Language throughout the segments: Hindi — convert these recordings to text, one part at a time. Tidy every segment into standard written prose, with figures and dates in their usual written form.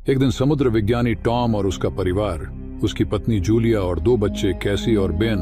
एक दिन समुद्र विज्ञानी टॉम और उसका परिवार, उसकी पत्नी जूलिया और 2 बच्चे कैसी और बेन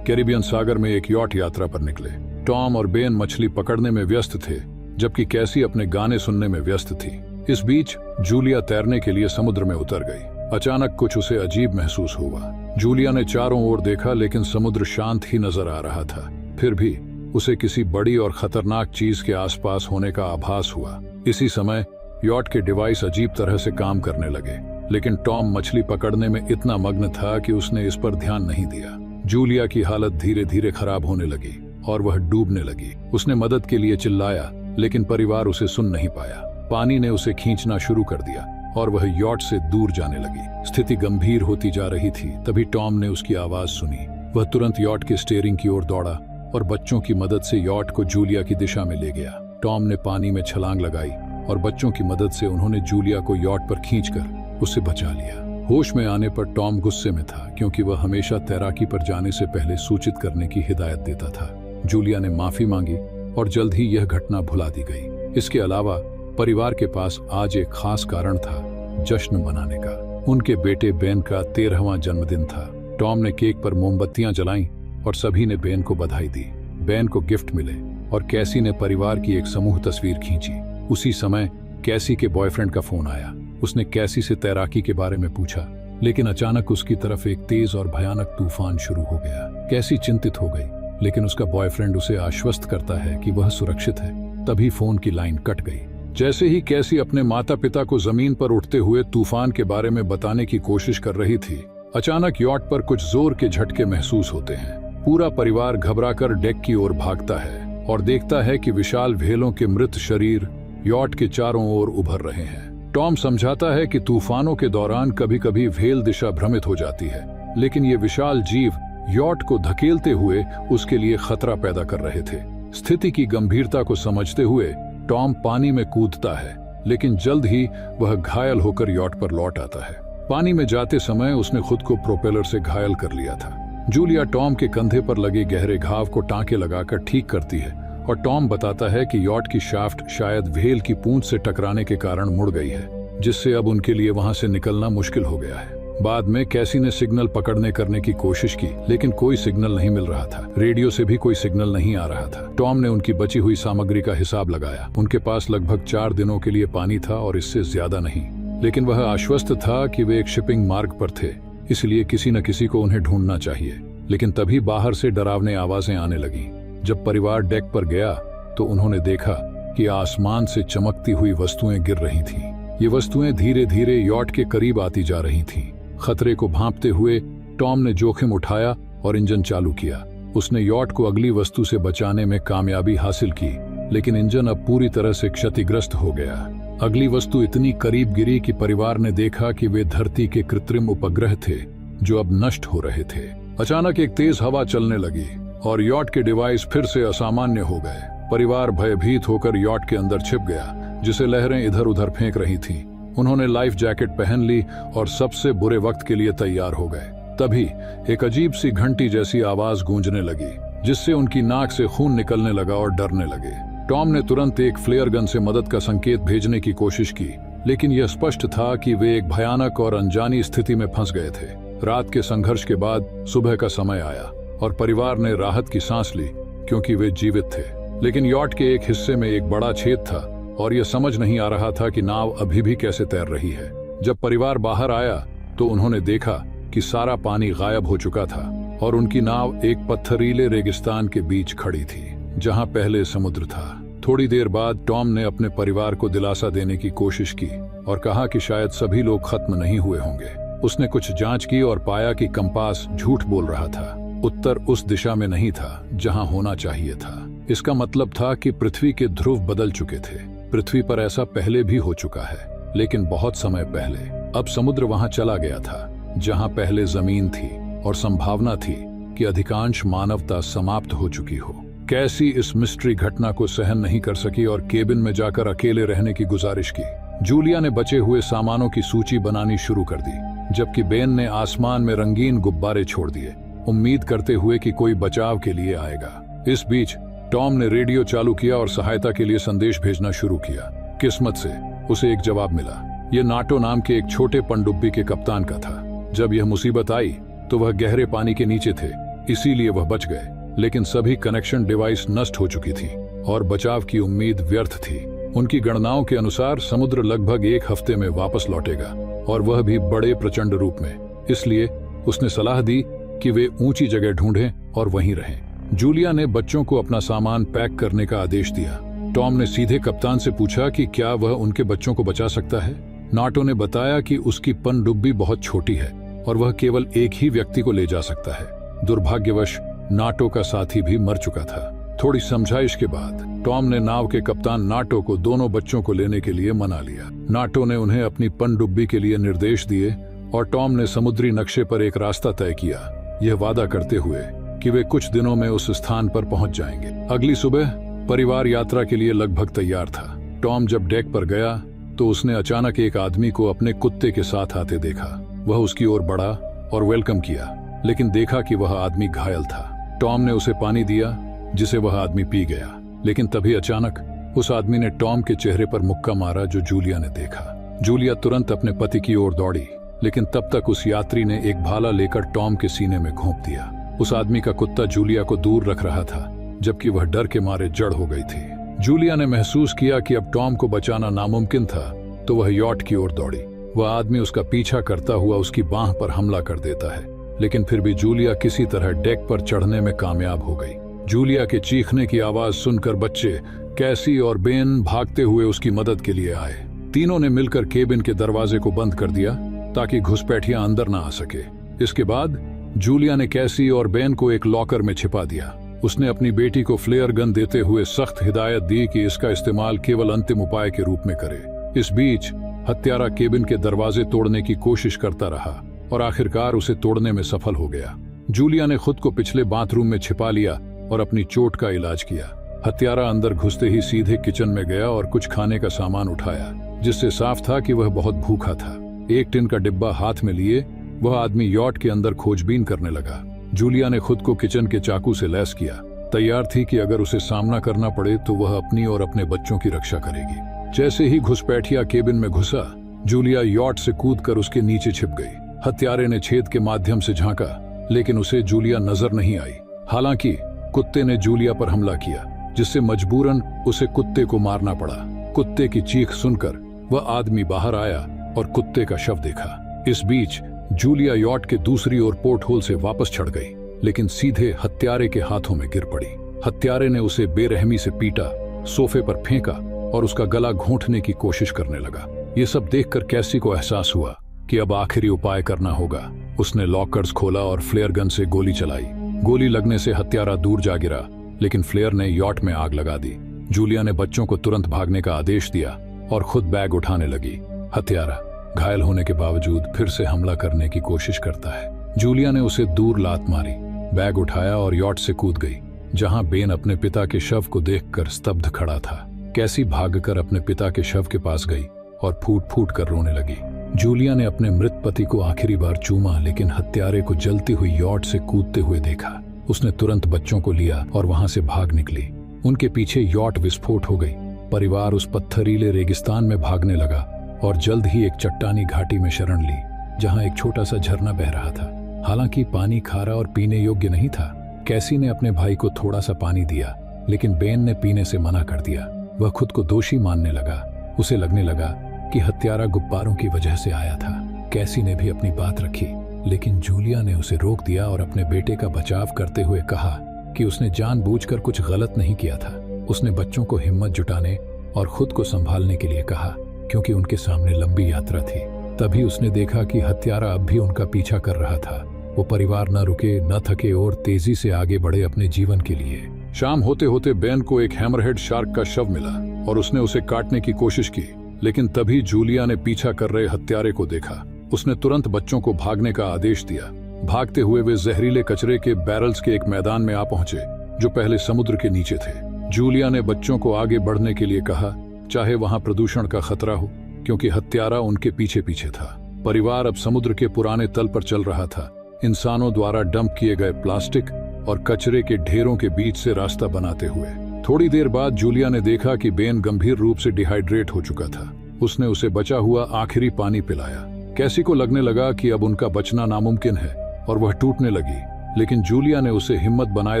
कैरिबियन सागर में एक यॉट यात्रा पर निकले। टॉम और बेन मछली पकड़ने में व्यस्त थे, जबकि कैसी अपने गाने सुनने में व्यस्त थी। इस बीच जूलिया तैरने के लिए समुद्र में उतर गई। अचानक कुछ उसे अजीब महसूस हुआ। जूलिया ने चारों ओर देखा, लेकिन समुद्र शांत ही नजर आ रहा था। फिर भी उसे किसी बड़ी और खतरनाक चीज के आसपास होने का आभास हुआ। इसी समय यॉट के डिवाइस अजीब तरह से काम करने लगे, लेकिन टॉम मछली पकड़ने में इतना मग्न था कि उसने इस पर ध्यान नहीं दिया। जूलिया की हालत धीरे धीरे खराब होने लगी और वह डूबने लगी। उसने मदद के लिए चिल्लाया, लेकिन परिवार उसे सुन नहीं पाया। पानी ने उसे खींचना शुरू कर दिया और वह यॉट से दूर जाने लगी। स्थिति गंभीर होती जा रही थी। तभी टॉम ने उसकी आवाज सुनी। वह तुरंत यॉट के स्टीयरिंग की ओर दौड़ा और बच्चों की मदद से यॉट को जूलिया की दिशा में ले गया। टॉम ने पानी में छलांग लगाई और बच्चों की मदद से उन्होंने जूलिया को यॉट पर खींचकर उसे बचा लिया। होश में आने पर टॉम गुस्से में था, क्योंकि वह हमेशा तैराकी पर जाने से पहले सूचित करने की हिदायत देता था। जूलिया ने माफी मांगी और जल्द ही यह घटना भुला दी गई। इसके अलावा परिवार के पास आज एक खास कारण था, जश्न मनाने का। उनके बेटे बेन का 13वां जन्मदिन था। टॉम ने केक पर मोमबत्तियां जलाईं और सभी ने बेन को बधाई दी। बेन को गिफ्ट मिले और कैसी ने परिवार की एक समूह तस्वीर खींची। उसी समय कैसी के बॉयफ्रेंड का फोन आया। उसने कैसी से तैराकी के बारे में पूछा, लेकिन अचानक उसकी तरफ एक तेज और भयानक तूफान शुरू हो गया। कैसी चिंतित हो गई, लेकिन उसका बॉयफ्रेंड उसे आश्वस्त करता है कि वह सुरक्षित है। तभी फोन की लाइन कट गई। जैसे ही कैसी अपने माता पिता को जमीन पर उठते हुए तूफान के बारे में बताने की कोशिश कर रही थी, अचानक यॉट पर कुछ जोर के झटके महसूस होते हैं। पूरा परिवार घबराकर डेक की ओर भागता है और देखता है कि विशाल व्हेलों के मृत शरीर यॉट के चारों ओर उभर रहे हैं। टॉम समझाता है कि तूफानों के दौरान कभी कभी व्हेल दिशा भ्रमित हो जाती है, लेकिन ये विशाल जीव यॉट को धकेलते हुए उसके लिए खतरा पैदा कर रहे थे। स्थिति की गंभीरता को समझते हुए टॉम पानी में कूदता है, लेकिन जल्द ही वह घायल होकर यॉट पर लौट आता है। पानी में जाते समय उसने खुद को प्रोपेलर से घायल कर लिया था। जूलिया टॉम के कंधे पर लगे गहरे घाव को टांके लगाकर ठीक करती है और टॉम बताता है कि यॉट की शाफ्ट शायद व्हेल की पूंछ से टकराने के कारण मुड़ गई है, जिससे अब उनके लिए वहां से निकलना मुश्किल हो गया है। बाद में कैसी ने सिग्नल पकड़ने करने की कोशिश की, लेकिन कोई सिग्नल नहीं मिल रहा था। रेडियो से भी कोई सिग्नल नहीं आ रहा था। टॉम ने उनकी बची हुई सामग्री का हिसाब लगाया। उनके पास लगभग 4 दिनों के लिए पानी था और इससे ज्यादा नहीं, लेकिन वह आश्वस्त था कि वे एक शिपिंग मार्ग पर थे, इसलिए किसी न किसी को उन्हें ढूंढना चाहिए। लेकिन तभी बाहर से डरावनी आवाजें आने लगीं। जब परिवार डेक पर गया तो उन्होंने देखा कि आसमान से चमकती हुई वस्तुएं गिर रही थीं। ये वस्तुएं धीरे धीरे यॉट के करीब आती जा रही थीं। खतरे को भांपते हुए टॉम ने जोखिम उठाया और इंजन चालू किया। उसने यॉट को अगली वस्तु से बचाने में कामयाबी हासिल की, लेकिन इंजन अब पूरी तरह से क्षतिग्रस्त हो गया। अगली वस्तु इतनी करीब गिरी कि परिवार ने देखा कि वे धरती के कृत्रिम उपग्रह थे, जो अब नष्ट हो रहे थे। अचानक एक तेज हवा चलने लगी और यॉट के डिवाइस फिर से असामान्य हो गए। परिवार भयभीत होकर यॉट के अंदर छिप गया, जिसे लहरें इधर उधर फेंक रही थीं। उन्होंने लाइफ जैकेट पहन ली और सबसे बुरे वक्त के लिए तैयार हो गए। तभी एक अजीब सी घंटी जैसी आवाज गूंजने लगी, जिससे उनकी नाक से खून निकलने लगा और डरने लगे। टॉम ने तुरंत एक फ्लेयर गन से मदद का संकेत भेजने की कोशिश की, लेकिन यह स्पष्ट था कि वे एक भयानक और अनजानी स्थिति में फंस गए थे। रात के संघर्ष के बाद सुबह का समय आया और परिवार ने राहत की सांस ली, क्योंकि वे जीवित थे। लेकिन यॉट के एक हिस्से में एक बड़ा छेद था और यह समझ नहीं आ रहा था कि नाव अभी भी कैसे तैर रही है। जब परिवार बाहर आया तो उन्होंने देखा कि सारा पानी गायब हो चुका था और उनकी नाव एक पत्थरीले रेगिस्तान के बीच खड़ी थी, जहां पहले समुद्र था। थोड़ी देर बाद टॉम ने अपने परिवार को दिलासा देने की कोशिश की और कहा कि शायद सभी लोग खत्म नहीं हुए होंगे। उसने कुछ जांच की और पाया कि कंपास झूठ बोल रहा था। उत्तर उस दिशा में नहीं था जहां होना चाहिए था। इसका मतलब था कि पृथ्वी के ध्रुव बदल चुके थे। पृथ्वी पर ऐसा पहले भी हो चुका है, लेकिन बहुत समय पहले। अब समुद्र वहां चला गया था जहां पहले जमीन थी और संभावना थी कि अधिकांश मानवता समाप्त हो चुकी हो। कैसी इस मिस्ट्री घटना को सहन नहीं कर सकी और केबिन में जाकर अकेले रहने की गुजारिश की। जूलिया ने बचे हुए सामानों की सूची बनानी शुरू कर दी, जबकि बेन ने आसमान में रंगीन गुब्बारे छोड़ दिए, उम्मीद करते हुए कि कोई बचाव के लिए आएगा। इस बीच टॉम ने रेडियो चालू किया और सहायता के लिए संदेश भेजना शुरू किया। किस्मत से उसे एक जवाब मिला, यह नाटो नाम के एक छोटे पनडुब्बी के कप्तान का था। जब यह मुसीबत आई तो वह गहरे पानी के नीचे थे, इसीलिए वह बच गए, लेकिन सभी कनेक्शन डिवाइस नष्ट हो चुकी थी और बचाव की उम्मीद व्यर्थ थी। उनकी गणनाओं के अनुसार समुद्र लगभग 1 हफ्ते में वापस लौटेगा, और वह भी बड़े प्रचंड रूप में। इसलिए उसने सलाह दी कि वे ऊंची जगह ढूंढें और वहीं रहें। जूलिया ने बच्चों को अपना सामान पैक करने का आदेश दिया। टॉम ने सीधे कप्तान से पूछा कि क्या वह उनके बच्चों को बचा सकता है। नाटो ने बताया कि उसकी पनडुब्बी बहुत छोटी है और वह केवल एक ही व्यक्ति को ले जा सकता है। दुर्भाग्यवश नाटो का साथी भी मर चुका था। थोड़ी समझाइश के बाद टॉम ने नाव के कप्तान नाटो को दोनों बच्चों को लेने के लिए मना लिया। नाटो ने उन्हें अपनी पनडुब्बी के लिए निर्देश दिए और टॉम ने समुद्री नक्शे पर एक रास्ता तय किया, यह वादा करते हुए कि वे कुछ दिनों में उस स्थान पर पहुंच जाएंगे। अगली सुबह परिवार यात्रा के लिए लगभग तैयार था। टॉम जब डेक पर गया तो उसने अचानक एक आदमी को अपने कुत्ते के साथ आते देखा। वह उसकी ओर बढ़ा और वेलकम किया, लेकिन देखा कि वह आदमी घायल था। टॉम ने उसे पानी दिया, जिसे वह आदमी पी गया, लेकिन तभी अचानक उस आदमी ने टॉम के चेहरे पर मुक्का मारा, जो जूलिया ने देखा। जूलिया तुरंत अपने पति की ओर दौड़ी, लेकिन तब तक उस यात्री ने एक भाला लेकर टॉम के सीने में घोंप दिया। उस आदमी का कुत्ता जूलिया को दूर रख रहा था, जबकि वह डर के मारे जड़ हो गई थी। जूलिया ने महसूस किया कि अब टॉम को बचाना नामुमकिन था, तो वह यॉट की ओर दौड़ी। वह आदमी उसका पीछा करता हुआ उसकी बांह पर हमला कर देता है, लेकिन फिर भी जूलिया किसी तरह डेक पर चढ़ने में कामयाब हो गई। जूलिया के चीखने की आवाज सुनकर बच्चे कैसी और बेन भागते हुए उसकी मदद के लिए आए। तीनों ने मिलकर केबिन के दरवाजे को बंद कर दिया ताकि घुसपैठियां अंदर ना आ सके। इसके बाद जूलिया ने कैसी और बेन को एक लॉकर में छिपा दिया। उसने अपनी बेटी को फ्लेयर गन देते हुए सख्त हिदायत दी कि इसका इस्तेमाल केवल अंतिम उपाय के रूप में करे। इस बीच हत्यारा केबिन के दरवाजे तोड़ने की कोशिश करता रहा और आखिरकार उसे तोड़ने में सफल हो गया। जूलिया ने खुद को पिछले बाथरूम में छिपा लिया और अपनी चोट का इलाज किया। हत्यारा अंदर घुसते ही सीधे किचन में गया और कुछ खाने का सामान उठाया, जिससे साफ था कि वह बहुत भूखा था। एक टिन का डिब्बा हाथ में लिए वह आदमी यॉट के अंदर खोजबीन करने लगा। जूलिया ने खुद को किचन के चाकू से लैस किया, तैयार थी कि अगर उसे सामना करना पड़े तो वह अपनी और अपने बच्चों की रक्षा करेगी। जैसे ही घुसपैठिया केबिन में घुसा, जूलिया यॉट से कूदकर उसके नीचे छिप गई। हत्यारे ने छेद के माध्यम से झांका, लेकिन उसे जूलिया नजर नहीं आई। हालांकि कुत्ते ने जूलिया पर हमला किया, जिससे मजबूरन उसे कुत्ते को मारना पड़ा। कुत्ते की चीख सुनकर वह आदमी बाहर आया और कुत्ते का शव देखा। इस बीच जूलिया यॉट के दूसरी ओर पोर्ट होल से वापस चढ़ गई, लेकिन सीधे हत्यारे के हाथों में गिर पड़ी। हत्यारे ने उसे बेरहमी से पीटा, सोफे पर फेंका और उसका गला घोंटने की कोशिश करने लगा। ये सब देखकर कैसी को एहसास हुआ कि अब आखिरी उपाय करना होगा। उसने लॉकर्स खोला और फ्लेयर गन से गोली चलाई। गोली लगने से हत्यारा दूर जा गिरा, लेकिन फ्लेयर ने यॉट में आग लगा दी। जूलिया ने बच्चों को तुरंत भागने का आदेश दिया और खुद बैग उठाने लगी। हत्यारा घायल होने के बावजूद फिर से हमला करने की कोशिश करता है। जूलिया ने उसे दूर लात मारी, बैग उठाया और यॉट से कूद गई, जहां बेन अपने पिता के शव को देखकर स्तब्ध खड़ा था। कैसी भागकर अपने पिता के शव के पास गई और फूट फूट कर रोने लगी। जूलिया ने अपने मृत पति को आखिरी बार चूमा, लेकिन हत्यारे को जलती हुई यॉट से कूदते हुए देखा। उसने तुरंत बच्चों को लिया और वहां से भाग निकली। उनके पीछे यॉट विस्फोट हो गई। परिवार उस पत्थरीले रेगिस्तान में भागने लगा और जल्द ही एक चट्टानी घाटी में शरण ली, जहां एक छोटा सा झरना बह रहा था। हालांकि पानी खारा और पीने योग्य नहीं था। कैसी ने अपने भाई को थोड़ा सा पानी दिया, लेकिन बेन ने पीने से मना कर दिया। वह खुद को दोषी मानने लगा। उसे लगने लगा कि हत्यारा गुब्बारों की वजह से आया था। कैसी ने भी अपनी बात रखी, लेकिन जूलिया ने उसे रोक दिया और अपने बेटे का बचाव करते हुए कहा कि उसने जानबूझकर कुछ गलत नहीं किया था। उसने बच्चों को हिम्मत जुटाने और खुद को संभालने के लिए कहा, क्योंकि उनके सामने लंबी यात्रा थी। तभी उसने देखा कि हत्यारा अब भी उनका पीछा कर रहा था। वो परिवार न रुके न थके और तेजी से आगे बढ़े अपने जीवन के लिए। शाम होते होते बेन को एक हैमरहेड शार्क का शव मिला और उसने उसे काटने की कोशिश की, लेकिन तभी जूलिया ने पीछा कर रहे हत्यारे को देखा। उसने तुरंत बच्चों को भागने का आदेश दिया। भागते हुए वे जहरीले कचरे के बैरल्स के एक मैदान में आ पहुंचे, जो पहले समुद्र के नीचे थे। जूलिया ने बच्चों को आगे बढ़ने के लिए कहा, चाहे वहां प्रदूषण का खतरा हो, क्योंकि हत्यारा उनके पीछे पीछे था। परिवार अब समुद्र के पुराने तल पर चल रहा था। इंसानों द्वारा डंप किए गए प्लास्टिक और कचरे के ढेरों के बीच से रास्ता बनाते हुए। थोड़ी देर बाद जूलिया ने देखा कि बेन गंभीर रूप से डिहाइड्रेट हो चुका था। उसने उसे बचा हुआ आखिरी पानी पिलाया। कैसी को लगने लगा कि अब उनका बचना नामुमकिन है और वह टूटने लगी, लेकिन जूलिया ने उसे हिम्मत बनाए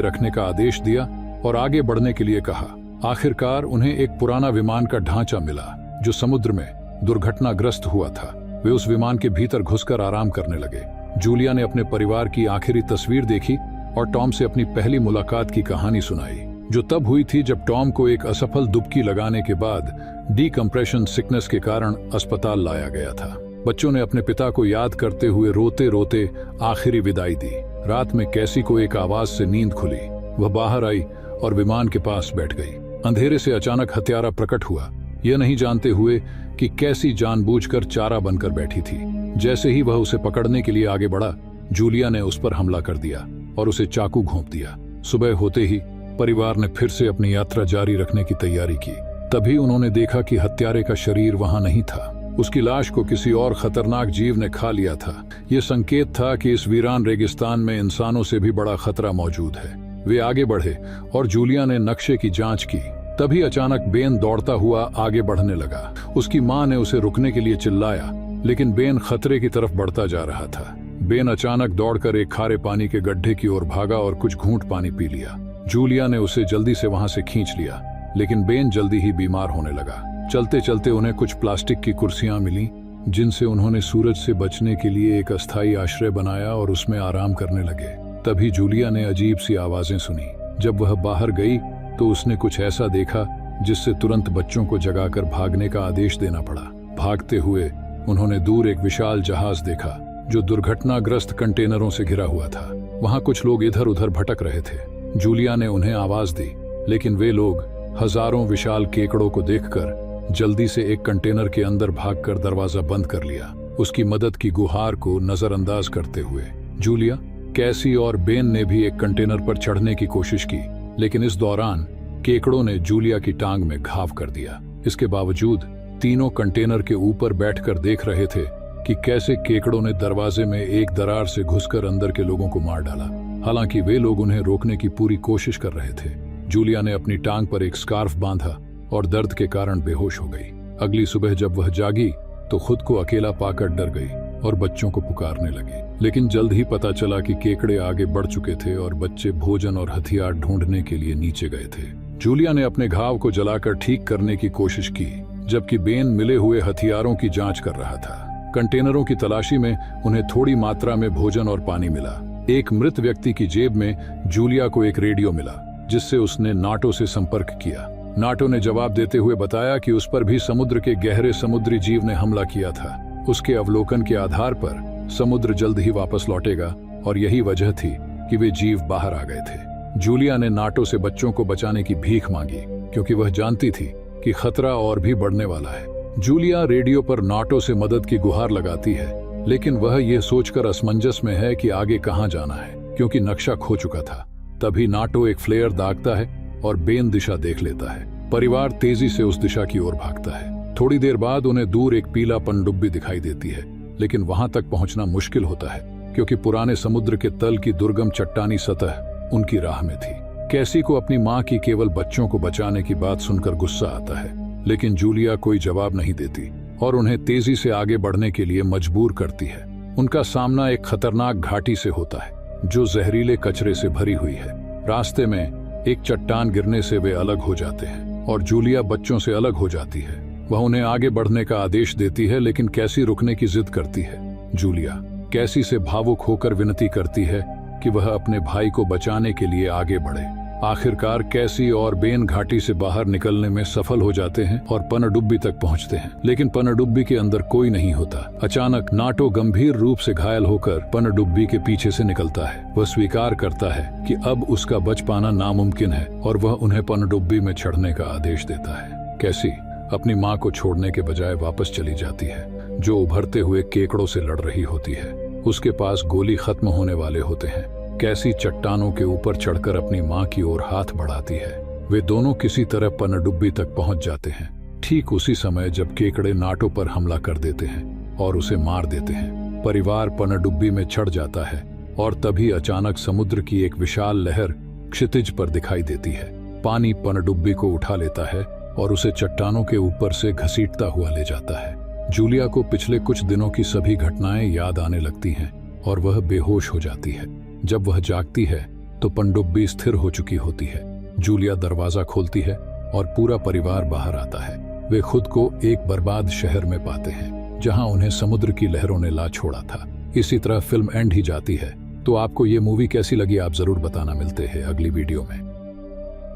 रखने का आदेश दिया और आगे बढ़ने के लिए कहा। आखिरकार उन्हें एक पुराना विमान का ढांचा मिला जो समुद्र में दुर्घटनाग्रस्त हुआ था। वे उस विमान के भीतर घुसकर आराम करने लगे। जूलिया ने अपने परिवार की आखिरी तस्वीर देखी और टॉम से अपनी पहली मुलाकात की कहानी सुनाई, जो तब हुई थी जब टॉम को एक असफल डुबकी लगाने के बाद डीकम्प्रेशन सिकनेस के कारण अस्पताल लाया गया था। बच्चों ने अपने पिता को याद करते हुए रोते रोते आखिरी विदाई दी। रात में कैसी को एक आवाज से नींद खुली। वह बाहर आई और विमान के पास बैठ गई। अंधेरे से अचानक हत्यारा प्रकट हुआ, यह नहीं जानते हुए कि कैसी जानबूझकर चारा बनकर बैठी थी। जैसे ही वह उसे पकड़ने के लिए आगे बढ़ा, जूलिया ने उस पर हमला कर दिया और उसे चाकू घोंप दिया। सुबह होते ही परिवार ने फिर से अपनी यात्रा जारी रखने की तैयारी की। तभी उन्होंने देखा कि हत्यारे का शरीर वहां नहीं था। उसकी लाश को किसी और खतरनाक जीव ने खा लिया था। यह संकेत था कि इस वीरान रेगिस्तान में इंसानों से भी बड़ा खतरा मौजूद है। वे आगे बढ़े और जूलिया ने नक्शे की जांच की। तभी अचानक बेन दौड़ता हुआ आगे बढ़ने लगा। उसकी मां ने उसे रुकने के लिए चिल्लाया, लेकिन बेन खतरे की तरफ बढ़ता जा रहा था। बेन अचानक दौड़कर एक खारे पानी के गड्ढे की ओर भागा और कुछ घूंट पानी पी लिया। जूलिया ने उसे जल्दी से वहां से खींच लिया, लेकिन बेन जल्दी ही बीमार होने लगा। चलते चलते उन्हें कुछ प्लास्टिक की कुर्सियां मिली, जिनसे उन्होंने सूरज से बचने के लिए एक अस्थायी आश्रय बनाया और उसमें आराम करने लगे। तभी जूलिया ने अजीब सी आवाजें सुनी। जब वह बाहर गई तो उसने कुछ ऐसा देखा जिससे तुरंत बच्चों को जगाकर भागने का आदेश देना पड़ा। भागते हुए उन्होंने दूर एक विशाल जहाज देखा जो दुर्घटनाग्रस्त कंटेनरों से घिरा हुआ था। वहां कुछ लोग इधर उधर भटक रहे थे। जूलिया ने उन्हें आवाज दी, लेकिन वे लोग हजारों विशाल केकड़ों को देखकर जल्दी से एक कंटेनर के अंदर भागकर दरवाजा बंद कर लिया। उसकी मदद की गुहार को नजरअंदाज करते हुए जूलिया, कैसी और बेन ने भी एक कंटेनर पर चढ़ने की कोशिश की, लेकिन इस दौरान केकड़ों ने जूलिया की टांग में घाव कर दिया। इसके बावजूद तीनों कंटेनर के ऊपर बैठकर देख रहे थे कि कैसे केकड़ों ने दरवाजे में एक दरार से घुसकर अंदर के लोगों को मार डाला। हालांकि वे लोग उन्हें रोकने की पूरी कोशिश कर रहे थे। जूलिया ने अपनी टांग पर एक स्कार्फ बांधा और दर्द के कारण बेहोश हो गई। अगली सुबह जब वह जागी तो खुद को अकेला पाकर डर गई और बच्चों को पुकारने लगी। लेकिन जल्द ही पता चला कि केकड़े आगे बढ़ चुके थे और बच्चे भोजन और हथियार ढूंढने के लिए नीचे गए थे। जूलिया ने अपने घाव को जलाकर ठीक करने की कोशिश की, जबकि बेन मिले हुए हथियारों की जांच कर रहा था। कंटेनरों की तलाशी में उन्हें थोड़ी मात्रा में भोजन और पानी मिला। एक मृत व्यक्ति की जेब में जूलिया को एक रेडियो मिला, जिससे उसने नाटो से संपर्क किया। नाटो ने जवाब देते हुए बताया कि उस पर भी समुद्र के गहरे समुद्री जीव ने हमला किया था। उसके अवलोकन के आधार पर समुद्र जल्द ही वापस लौटेगा और यही वजह थी कि वे जीव बाहर आ गए थे। जूलिया ने नाटो से बच्चों को बचाने की भीख मांगी, क्योंकि वह जानती थी कि खतरा और भी बढ़ने वाला है। जूलिया रेडियो पर नाटो से मदद की गुहार लगाती है, लेकिन वह यह सोचकर असमंजस में है कि आगे कहां जाना है, क्योंकि नक्शा खो चुका था। तभी नाटो एक फ्लेयर दागता है और बेन दिशा देख लेता है। परिवार तेजी से उस दिशा की ओर भागता है। थोड़ी देर बाद उन्हें दूर एक पीला पनडुब्बी दिखाई देती है, लेकिन वहां तक पहुंचना मुश्किल होता है, क्योंकि पुराने समुद्र के तल की दुर्गम चट्टानी सतह उनकी राह में थी। कैसी को अपनी मां की केवल बच्चों को बचाने की बात सुनकर गुस्सा आता है, लेकिन जूलिया कोई जवाब नहीं देती और उन्हें तेजी से आगे बढ़ने के लिए मजबूर करती है। उनका सामना एक खतरनाक घाटी से होता है जो जहरीले कचरे से भरी हुई है। रास्ते में एक चट्टान गिरने से वे अलग हो जाते हैं और जूलिया बच्चों से अलग हो जाती है। वह उन्हें आगे बढ़ने का आदेश देती है, लेकिन कैसी रुकने की जिद करती है। जूलिया कैसी से भावुक होकर विनती करती है कि वह अपने भाई को बचाने के लिए आगे बढ़े। आखिरकार कैसी और बेन घाटी से बाहर निकलने में सफल हो जाते हैं और पनडुब्बी तक पहुंचते हैं, लेकिन पनडुब्बी के अंदर कोई नहीं होता। अचानक नाटो गंभीर रूप से घायल होकर पनडुब्बी के पीछे से निकलता है। वह स्वीकार करता है कि अब उसका बच पाना नामुमकिन है और वह उन्हें पनडुब्बी में चढ़ने का आदेश देता है। कैसी अपनी माँ को छोड़ने के बजाय वापस चली जाती है, जो उभरते हुए केकड़ों से लड़ रही होती है। उसके पास गोली खत्म होने वाले होते हैं। कैसी चट्टानों के ऊपर चढ़कर अपनी मां की ओर हाथ बढ़ाती है। वे दोनों किसी तरह पनडुब्बी तक पहुंच जाते हैं, ठीक उसी समय जब केकड़े नाटो पर हमला कर देते हैं और उसे मार देते हैं। परिवार पनडुब्बी में चढ़ जाता है और तभी अचानक समुद्र की एक विशाल लहर क्षितिज पर दिखाई देती है। पानी पनडुब्बी को उठा लेता है और उसे चट्टानों के ऊपर से घसीटता हुआ ले जाता है। जूलिया को पिछले कुछ दिनों की सभी घटनाएं याद आने लगती हैं और वह बेहोश हो जाती है। जब वह जागती है तो पनडुब्बी स्थिर हो चुकी होती है। जूलिया दरवाजा खोलती है और पूरा परिवार बाहर आता है। वे खुद को एक बर्बाद शहर में पाते हैं जहां उन्हें समुद्र की लहरों ने ला छोड़ा था। इसी तरह फिल्म एंड ही जाती है। तो आपको ये मूवी कैसी लगी आप जरूर बताना। मिलते हैं अगली वीडियो में।